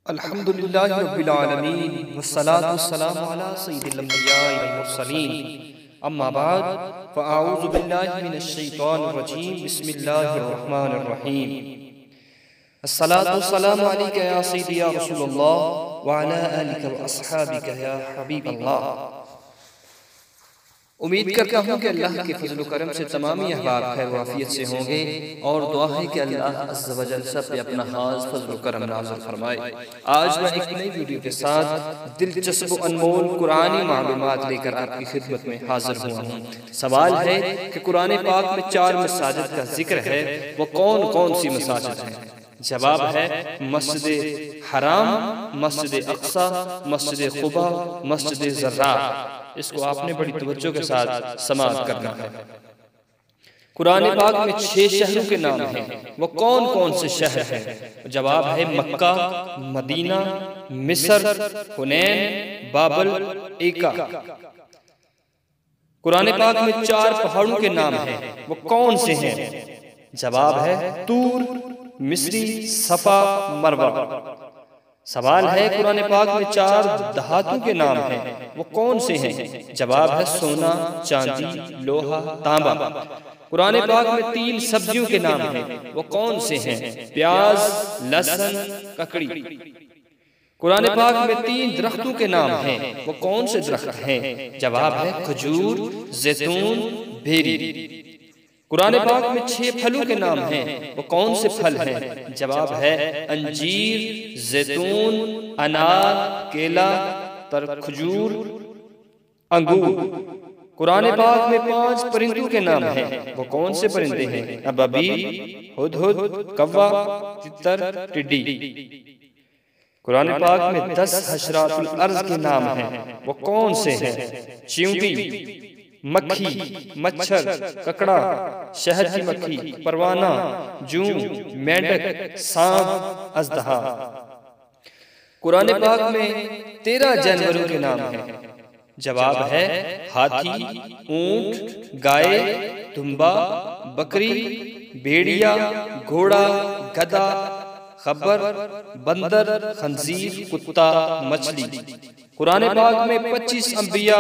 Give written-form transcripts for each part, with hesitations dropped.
अल्हम्दुलिल्लाहि रब्बिल आलमीन वस्सलातु वस्सलामु अला सय्यिदिल अंबिया'i वल मुरसलीन अम्मा बाद फ़अऊज़ु बिल्लाहि मिनश शैतानिर रजीम बिस्मिल्लाहिर रहमानिर रहीम अस्सलातु वस्सलामु अलैका या सय्यदी या रसूलल्लाह व अला आलिका व अस्हाबिका या हबीबल्लाह। उम्मीद करता हूँ कि अल्लाह के फज़ल व करम से तमामी अहबाब खैर व आफियत से होंगे और दुआ है कि अल्लाह अज़्ज़ व जल सब पे अपना खास फज़ल व करम नाज़िल फरमाए। आज मैं एक नई वीडियो के साथ दिलचस्प व अनमोल कुरानी मालूमात लेकर आपकी खिदमत में हाजिर हुआ हूँ। सवाल है कि कुरान पाक में 4 मसाजिद का जिक्र है, वो कौन कौन सी मसाजिद हैं? जवाब है मस्जिद हराम, मस्जिद अक्सा, मस्जिद खुबा, मस्जिद ज़रार। इसको आपने बड़ी तवज्जो के साथ समाअत करना है। कुरान पाक में 6 शहरों के नाम हैं, वो कौन कौन से शहर हैं? जवाब है मक्का, मदीना, मिस्र, हुनैन, बाबल, एका। कुरान पाक में 4 पहाड़ों के नाम हैं, वो कौन से हैं? जवाब है तूर, मिस्री, सफा, मरवा। सवाल है कुरान पाक में 4 धातु के नाम हैं, वो कौन से हैं? जवाब है सोना, चांदी, लोहा, तांबा। कुरान पाक में 3 सब्जियों के नाम हैं, वो कौन से हैं? प्याज, लहसुन, ककड़ी। कुरान पाक में 3 दरख्तों के नाम हैं, वो कौन से दरख्त हैं? जवाब है खजूर, जैतून, बेरी। कुरान पाक में 6 फलों के नाम हैं, वो कौन से फल हैं? जवाब है अंजीर, जैतून, अनार, केला, खजूर, अंगूर। कुरान पाक में 5 परिंदों के नाम हैं, वो कौन से परिंदे हैं? अबाबील, हुदहुद, कव्वा, तितर, टिड्डी। कुरान पाक में 10 हशरातुल अर्ज़ के नाम हैं, वो कौन से हैं? चींटी, मक्खी, मच्छर, ककड़ा, शहद की मक्खी, परवाना, जूं, मेंढक, सांप, अजदहा। कुरान पाक में 13 जानवरों के नाम हैं। जवाब है हाथी, ऊंट, गाय, दुम्बा, बकरी, भेड़िया, घोड़ा, गधा, खबर, बंदर, खंजीर, कुत्ता, मछली। कुरान पाक में 25 अंबिया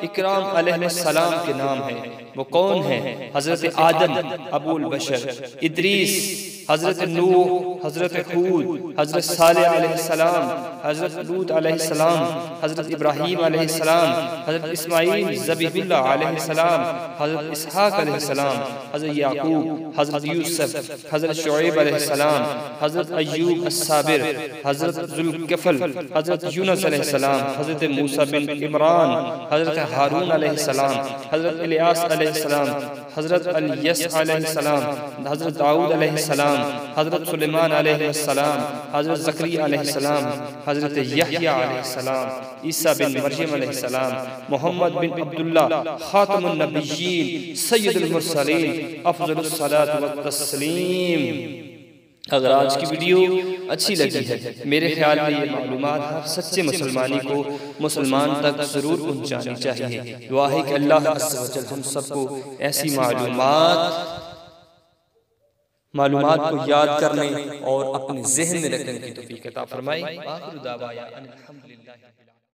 इकराम अलैहिस्सलाम के नाम हैं, वो कौन हैं? हजरत आदम, अबुल बशर, इद्रीस, हजरत नूह, हजरत हूद, हजरत सालेह अलैहिस्सलाम, हजरत लूत अलैहिस्सलाम, हजरत इब्राहीम अलैहिस्सलाम, हजरत इस्माईल ज़बीहुल्लाह अलैहिस्सलाम, हजरत इसहाक अलैहिस्सलाम, हजरत याकूब, हजरत यूसुफ, हजरत शुएब अलैहिस्सलाम, हजरत अय्यूब अस्साबिर, हजरत जुल्किफल, हजरत यूनुस अलैहिस्सलाम, हजरत मूसा बिन इमरान, हजरत हारून अलैहिस्सलाम, हजरत इलियास अलैहिस्सलाम, हजरत अलियस अलैहिस्सलाम, हजरत दाऊद अलैहिस्सलाम, हजरत सुलेमान अलैहिस्सलाम, हजरत ज़करिया अलैहिस्सलाम, हजरत यहया अलैहिस्सलाम, ईसा बिन मरियम अलैहिस्सलाम, मोहम्मद बिन अब्दुल्लाह, खातमुन नबिय्यीन, सय्यदुल मुरसलीन, अफज़लुस सलात व तस्लीम। अगर आज की वीडियो अच्छी लगी है, मेरे ख्याल में ये मालूमात हर सच्चे मुसलमानी को मुसलमान तक जरूर पहुंचानी चाहिए। दुआ है कि अल्लाह अज़्ज़ व जल हम सबको ऐसी मालूमात को याद करने और अपने ज़हन में रखने की तौफीक अता फरमाए।